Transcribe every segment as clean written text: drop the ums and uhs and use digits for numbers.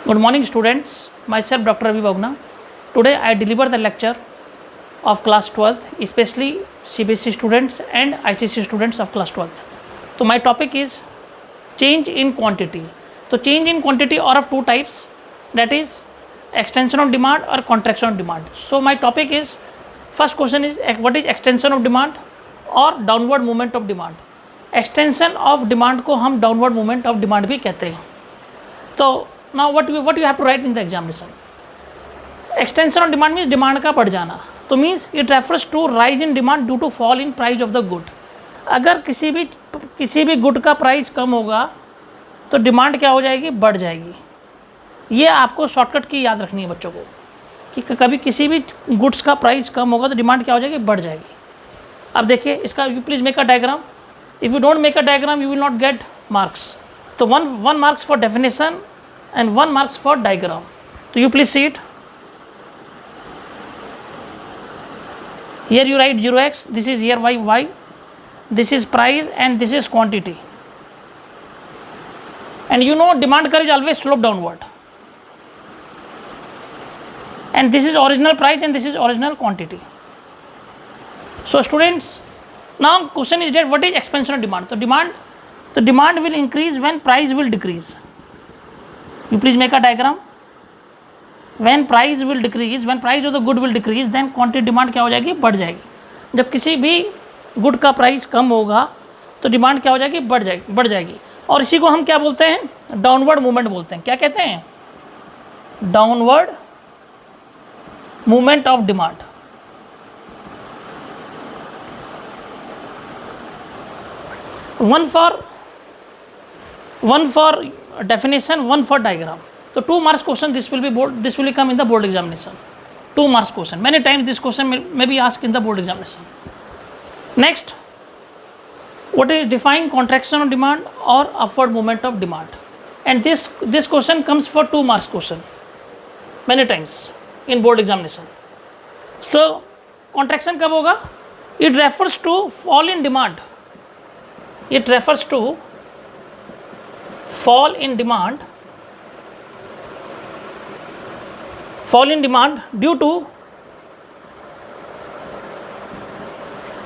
Good morning students, myself Dr. Ravi Bhagna. Today I deliver the lecture of class 12th, especially CBSE students and ICSE students of class 12th. So my topic is change in quantity. So change in quantity are of two types, that is extension of demand or contraction of demand. So my topic is, first question is what is extension of demand और downward movement of demand. Extension of demand को हम downward movement of demand भी कहते हैं. तो now what you have to write in the examination. Extension of demand means demand का बढ़ जाना. तो means it refers to rise in demand due to fall in price of the good. अगर किसी भी गुड का प्राइस कम होगा तो डिमांड क्या हो जाएगी, बढ़ जाएगी. ये आपको शॉर्टकट की याद रखनी है बच्चों को कि कभी किसी भी गुड्स का प्राइस कम होगा तो डिमांड क्या हो जाएगी, बढ़ जाएगी. अब देखिए इसका, you please make a diagram. If you don't make a diagram you will not get marks. तो one marks for definition and 1 marks for diagram. तो you please see it. Here you write 0x, this is here y, this is price and this is quantity. And you know demand curve is always slope downward. And this is original price and this is original quantity. So students, now question is that what is expansion of demand? So demand will increase when price will decrease. You please make a diagram. When price will decrease, when price of the good will decrease, then quantity demand क्या हो जाएगी, बढ़ जाएगी. जब किसी भी good का price कम होगा तो डिमांड क्या हो जाएगी, बढ़ जाएगी. और इसी को हम क्या बोलते हैं, डाउनवर्ड मूवमेंट बोलते हैं. क्या कहते हैं, downward movement of demand. one for definition, one for diagram. So 2 marks question, this will come in the board examination. 2 marks question. Many times this question may be asked in the board examination. Next, what is define contraction of demand or upward movement of demand? And this question comes for 2 marks question many times in board examination. So contraction कब होगा? It refers to fall in demand. It refers to fall in demand due to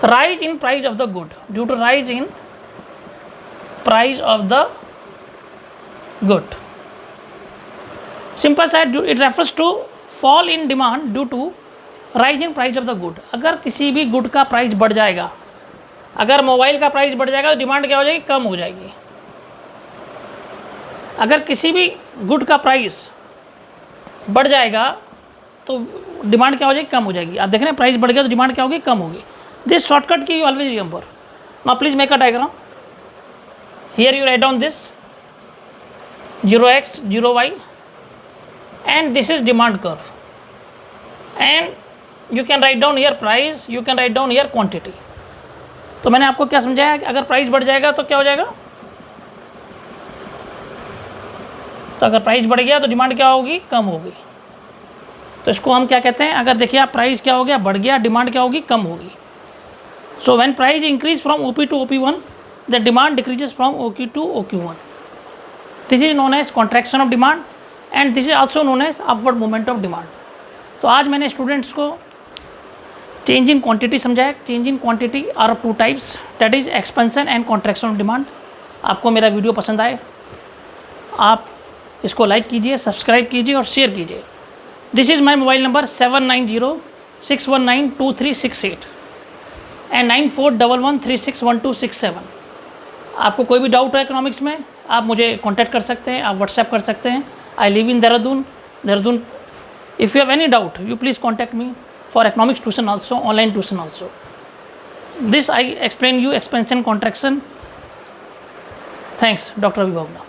rise in price of the good. Due to rise in price of the good. Simple side, it refers to fall in demand due to rise in price of the good. अगर किसी भी good का price बढ़ जाएगा, अगर mobile का price बढ़ जाएगा तो डिमांड क्या हो जाएगी, कम हो जाएगी. अगर किसी भी गुड का प्राइस बढ़ जाएगा तो डिमांड क्या हो जाएगी, कम हो जाएगी. आप देख रहे हैं प्राइस बढ़ गया तो डिमांड क्या होगी, कम होगी. दिस शॉर्टकट की you always remember. Now please make a diagram. Here you write down this 0x 0y and this is demand curve. And you can write down here price, you can write down here quantity. तो मैंने आपको क्या समझाया कि अगर price बढ़ जाएगा तो क्या हो जाएगा, तो अगर प्राइस बढ़ गया तो डिमांड क्या होगी, कम होगी. तो इसको हम क्या कहते हैं, अगर देखिए आप प्राइस क्या हो गया, बढ़ गया, डिमांड क्या होगी, कम होगी. So when price increase from OP to OP1, the demand decreases from OQ to OQ1. This is known as contraction of demand and this is also known as upward movement of demand. तो आज मैंने students को change in quantity समझाया. Change in quantity are of 2 types, that is expansion and contraction of demand. आपको मेरा video पसंद आए, आप इसको लाइक कीजिए, सब्सक्राइब कीजिए और शेयर कीजिए. This is my mobile number 7906192368 and 9411361267. आपको कोई भी डाउट है इकोनॉमिक्स में, आप मुझे कांटेक्ट कर सकते हैं, आप व्हाट्सएप कर सकते हैं. I live in Dehradun. If you have any doubt you please contact me for economics tuition also, online tuition also. This I explain you expansion, contraction. Thanks, Dr. Ravi Bhagna.